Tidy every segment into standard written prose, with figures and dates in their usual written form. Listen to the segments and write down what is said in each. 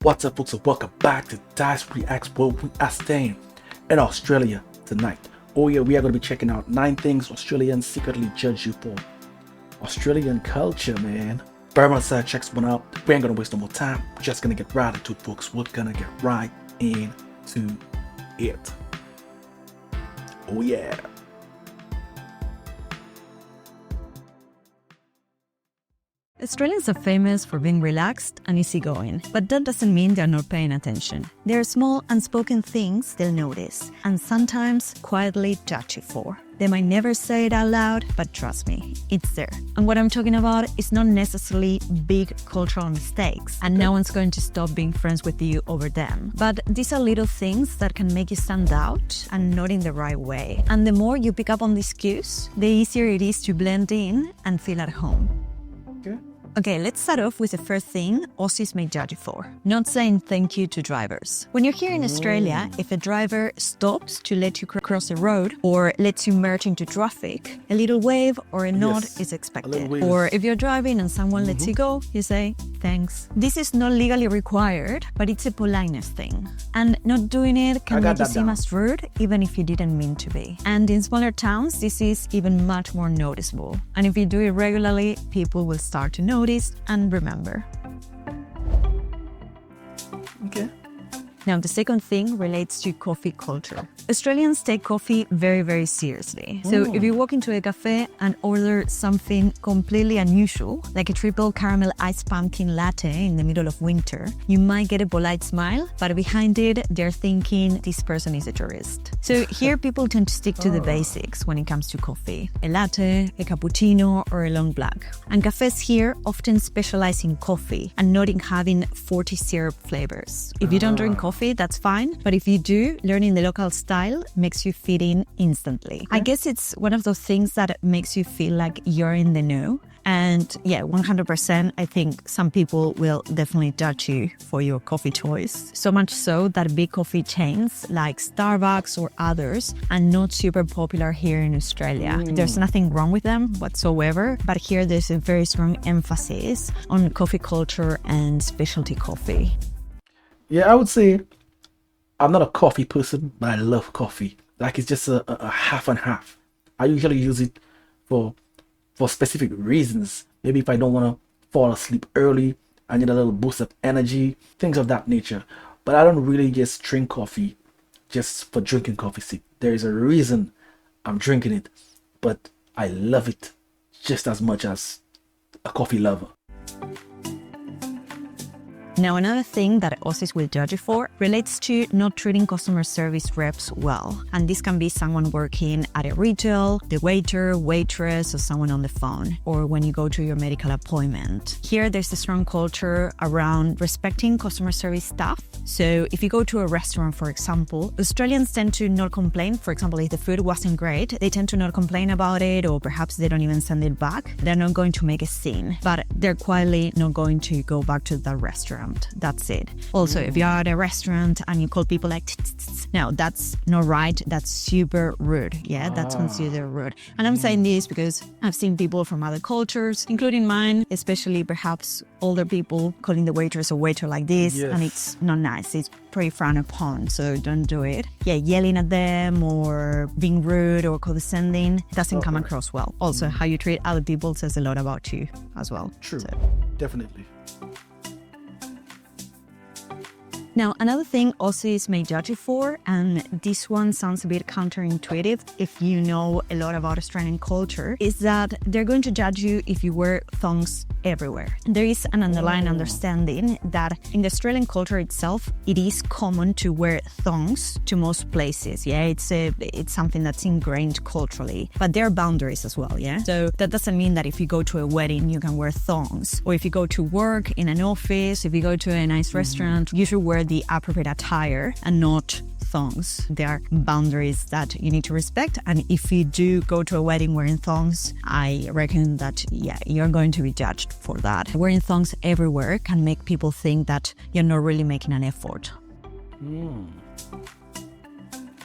What's up, folks, and welcome back to Dyce Reacts, where we are staying in Australia tonight. Oh yeah, we are going to be checking out 9 things Australians secretly judge you for. Australian culture, man. Burma side checks one out. We ain't going to waste no more time. We're just going to get right into it, folks. We're going to get right into it. Oh yeah. Australians are famous for being relaxed and easygoing, but that doesn't mean they're not paying attention. There are small unspoken things they'll notice, and sometimes quietly judge you for. They might never say it out loud, but trust me, it's there. And what I'm talking about is not necessarily big cultural mistakes, and no one's going to stop being friends with you over them. But these are little things that can make you stand out, and not in the right way. And the more you pick up on these cues, the easier it is to blend in and feel at home. Okay, let's start off with the first thing Aussies may judge you for. Not saying thank you to drivers. When you're here in Australia, if a driver stops to let you cross the road or lets you merge into traffic, a little wave or a nod is expected. Or if you're driving and someone lets you go, you say thanks. This is not legally required, but it's a politeness thing. And not doing it can make you seem as rude, even if you didn't mean to be. And in smaller towns, this is even much more noticeable. And if you do it regularly, people will start to notice and remember. Okay. Now, the second thing relates to coffee culture. Australians take coffee very, very seriously. So if you walk into a cafe and order something completely unusual, like a triple caramel iced pumpkin latte in the middle of winter, you might get a polite smile, but behind it, they're thinking this person is a tourist. So here, people tend to stick to the basics when it comes to coffee. A latte, a cappuccino, or a long black. And cafes here often specialize in coffee and not in having 40 syrup flavors. If you don't drink coffee, that's fine. But if you do, learning the local style makes you fit in instantly. I guess it's one of those things that makes you feel like you're in the know. And yeah, 100%, I think some people will definitely judge you for your coffee choice. So much so that big coffee chains like Starbucks or others are not super popular here in Australia. There's nothing wrong with them whatsoever, but here there's a very strong emphasis on coffee culture and specialty coffee. Yeah, I would say I'm not a coffee person, but I love coffee. Like, it's just a half and half. I usually use it for specific reasons. Maybe if I don't want to fall asleep early, I need a little boost of energy, things of that nature. But I don't really just drink coffee just for drinking coffee. See, there is a reason I'm drinking it, but I love it just as much as a coffee lover. Now, another thing that Aussies will judge you for relates to not treating customer service reps well. And this can be someone working at a retail, the waiter, waitress, or someone on the phone, or when you go to your medical appointment. Here, there's a strong culture around respecting customer service staff. So if you go to a restaurant, for example, Australians tend to not complain. For example, if the food wasn't great, they tend to not complain about it, or perhaps they don't even send it back. They're not going to make a scene, but they're quietly not going to go back to that restaurant. That's it. Also, if you're at a restaurant and you call people like no, that's not right. That's super rude. Yeah, that's considered rude. And I'm saying this because I've seen people from other cultures, including mine, especially perhaps older people, calling the waitress or waiter like this, and it's not nice. It's pretty frowned upon, so don't do it. Yeah, yelling at them or being rude or condescending doesn't come across well. Also, how you treat other people says a lot about you as well. True, definitely. Now, another thing Aussies may judge you for, and this one sounds a bit counterintuitive if you know a lot about Australian culture, is that they're going to judge you if you wear thongs everywhere. There is an underlying understanding that in the Australian culture itself, it is common to wear thongs to most places. Yeah, it's something that's ingrained culturally, but there are boundaries as well. Yeah, so that doesn't mean that if you go to a wedding, you can wear thongs, or if you go to work in an office, if you go to a nice restaurant, you should wear the appropriate attire and not thongs. There are boundaries that you need to respect, and if you do go to a wedding wearing thongs, I reckon that you're going to be judged for that. Wearing thongs everywhere can make people think that you're not really making an effort.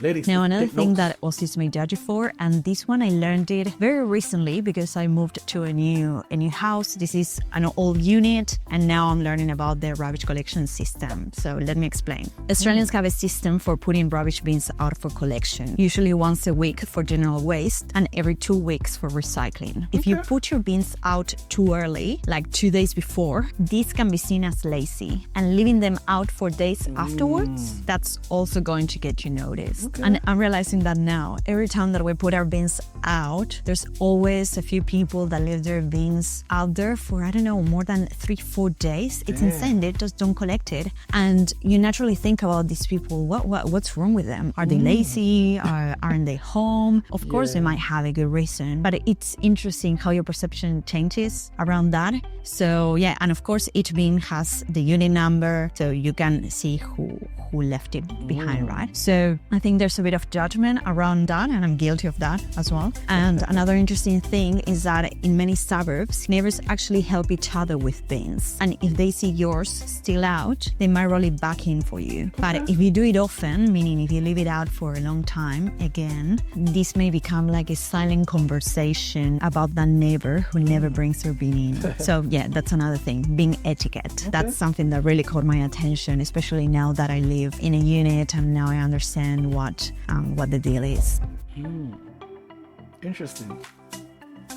Ladies, Now, another take thing notes. that Aussies may judge you for, and this one I learned it very recently because I moved to a new house. This is an old unit, and now I'm learning about the rubbish collection system. So let me explain. Australians have a system for putting rubbish bins out for collection, usually once a week for general waste and every 2 weeks for recycling. If you put your bins out too early, like 2 days before, this can be seen as lazy, and leaving them out for days afterwards, that's also going to get you noticed. And I'm realizing that now. Every time that we put our bins out, there's always a few people that leave their bins out there for, I don't know, more than 3-4 days. It's insane. They just don't collect it. And you naturally think about these people. What's wrong with them? Are they lazy? Aren't they home? Of course, they might have a good reason, but it's interesting how your perception changes around that. So yeah, and of course, each bin has the unit number, so you can see who left it behind, right? So I think there's a bit of judgment around that, and I'm guilty of that as well. And another interesting thing is that in many suburbs, neighbors actually help each other with bins. And if they see yours still out, they might roll it back in for you. But if you do it often, meaning if you leave it out for a long time, again, this may become like a silent conversation about that neighbor who never brings their bin in. So yeah, that's another thing, being etiquette. That's something that really caught my attention, especially now that I live in a unit and now I understand what the deal is. Interesting.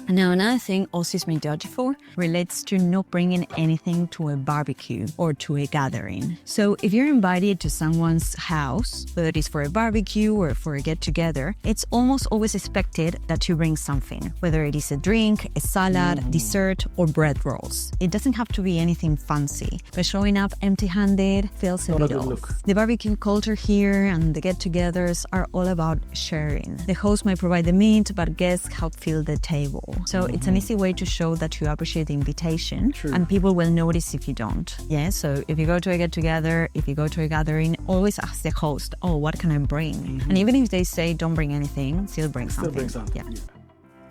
Now, another thing Aussies may judge you for relates to not bringing anything to a barbecue or to a gathering. So if you're invited to someone's house, whether it is for a barbecue or for a get-together, it's almost always expected that you bring something, whether it is a drink, a salad, dessert, or bread rolls. It doesn't have to be anything fancy, but showing up empty-handed feels a Not a bit good off. look. The barbecue culture here and the get-togethers are all about sharing. The host might provide the meat, but guests help fill the table. So it's an easy way to show that you appreciate the invitation, and people will notice if you don't. Yeah, so if you go to a get-together, if you go to a gathering, always ask the host, oh, what can I bring? And even if they say don't bring anything, still bring something. Still bring something.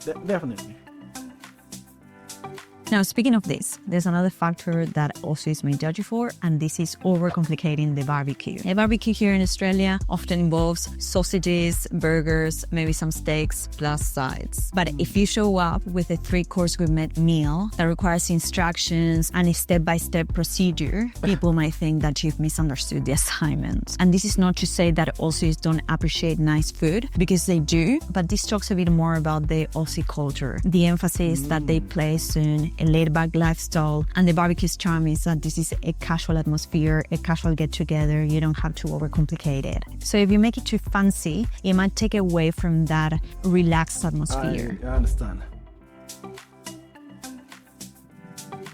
Yeah. Definitely. Now, speaking of this, there's another factor that Aussies may judge you for, and this is overcomplicating the barbecue. A barbecue here in Australia often involves sausages, burgers, maybe some steaks, plus sides. But if you show up with a 3-course gourmet meal that requires instructions and a step-by-step procedure, people might think that you've misunderstood the assignment. And this is not to say that Aussies don't appreciate nice food, because they do, but this talks a bit more about the Aussie culture, the emphasis that they place on a laid-back lifestyle, and the barbecue's charm is that this is a casual atmosphere, a casual get-together. You don't have to overcomplicate it. So if you make it too fancy, it might take away from that relaxed atmosphere. I understand.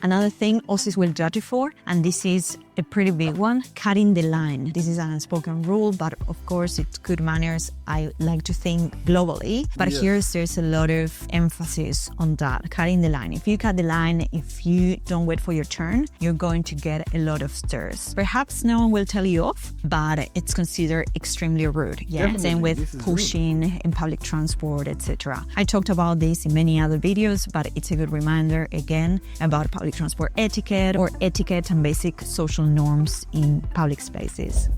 Another thing Aussies will judge you for, and this is a pretty big one, cutting the line. This is an unspoken rule, but of course it's good manners. I like to think globally, but there's a lot of emphasis on that, cutting the line. If you cut the line, if you don't wait for your turn, you're going to get a lot of stares. Perhaps no one will tell you off, but it's considered extremely rude. Yeah, Definitely. same with pushing in public transport, etc. I talked about this in many other videos, but it's a good reminder again about public transport etiquette, or etiquette and basic social norms in public spaces.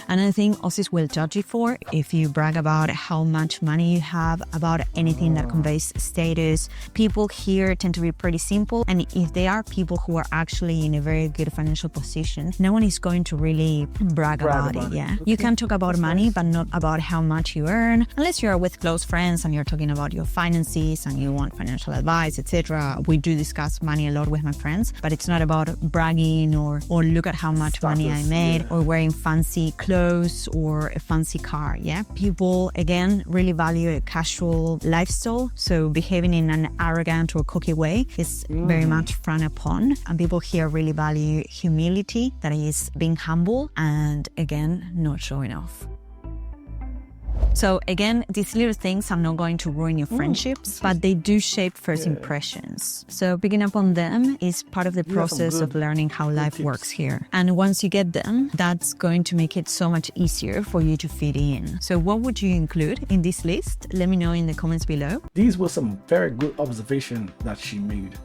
Another thing Aussies will judge you for, if you brag about how much money you have, about anything that conveys status. People here tend to be pretty simple, and if they are people who are actually in a very good financial position, no one is going to really brag about it. Yeah, you can talk about money, but not about how much you earn, unless you're with close friends and you're talking about your finances and you want financial advice, etc. We do discuss money a lot with my friends, but it's not about bragging or look at how much money I made, or wearing fancy clothes or a fancy car. Yeah, people again really value a casual lifestyle, so behaving in an arrogant or cocky way is very much frowned upon, and people here really value humility, that is being humble, and again not showing off. So again, these little things are not going to ruin your friendships, but they do shape first impressions. So picking up on them is part of the process of learning how life works here. And once you get them, that's going to make it so much easier for you to fit in. So what would you include in this list? Let me know in the comments below. These were some very good observations that she made,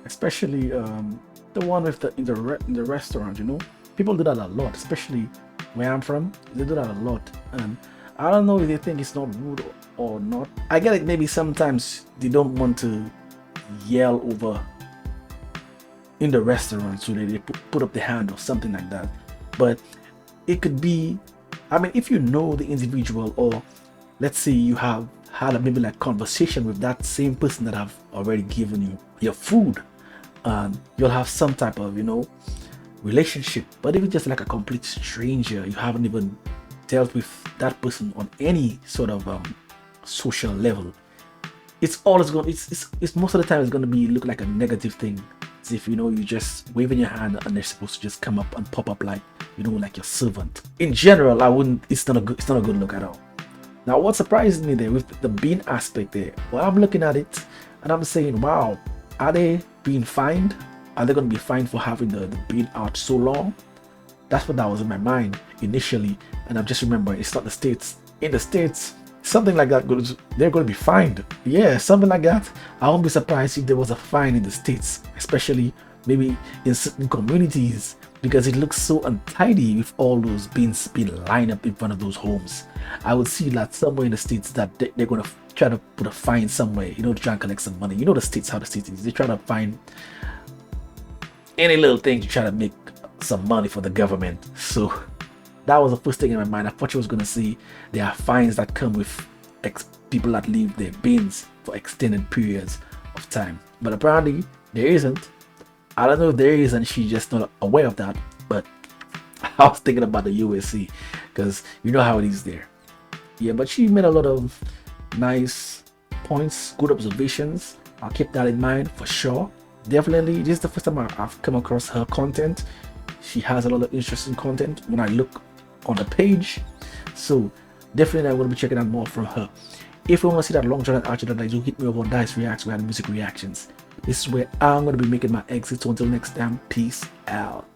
especially the one with in the restaurant. You know, people do that a lot, especially where I'm from, they do that a lot. And I don't know if they think it's not rude or not. I get it, maybe sometimes they don't want to yell over in the restaurant, so they put up the hand or something like that. But it could be, I mean, if you know the individual, or let's say you have had a maybe like conversation with that same person that have already given you your food, and you'll have some type of, you know, relationship. But if it's just like a complete stranger, you haven't even dealt with that person on any sort of social level, it's always going, it's most of the time it's going to be look like a negative thing, as if, you know, you just waving your hand and they're supposed to just come up and pop up like, you know, like your servant. In general, I wouldn't, it's not a good look at all. Now, what surprised me there with the bean aspect there, well, I'm looking at it and I'm saying, wow, are they being fined? Are they going to be fined for having the bean out so long? That's what that was in my mind initially. And I'm just remembering, it's not the States. In the States, something like that, they're going to be fined. Yeah, something like that. I won't be surprised if there was a fine in the States, especially maybe in certain communities, because it looks so untidy with all those beans being lined up in front of those homes. I would see that somewhere in the States that they're going to try to put a fine somewhere, you know, to try and collect some money. You know the States, how the States is. They try to find any little thing to try to make some money for the government. So that was the first thing in my mind. I thought you was going to see there are fines that come with people that leave their bins for extended periods of time. But apparently there isn't. I don't know if there is and she's just not aware of that. But I was thinking about the USC because you know how it is there. Yeah, but she made a lot of nice points, good observations. I'll keep that in mind for sure. Definitely, this is the first time I've come across her content. She has a lot of interesting content when I look on the page. So definitely I'm going to be checking out more from her. If you want to see that long Jordan Archer that I do, hit me over on Dyce Reacts, we have music reactions. This is where I'm going to be making my exit. So until next time, peace out.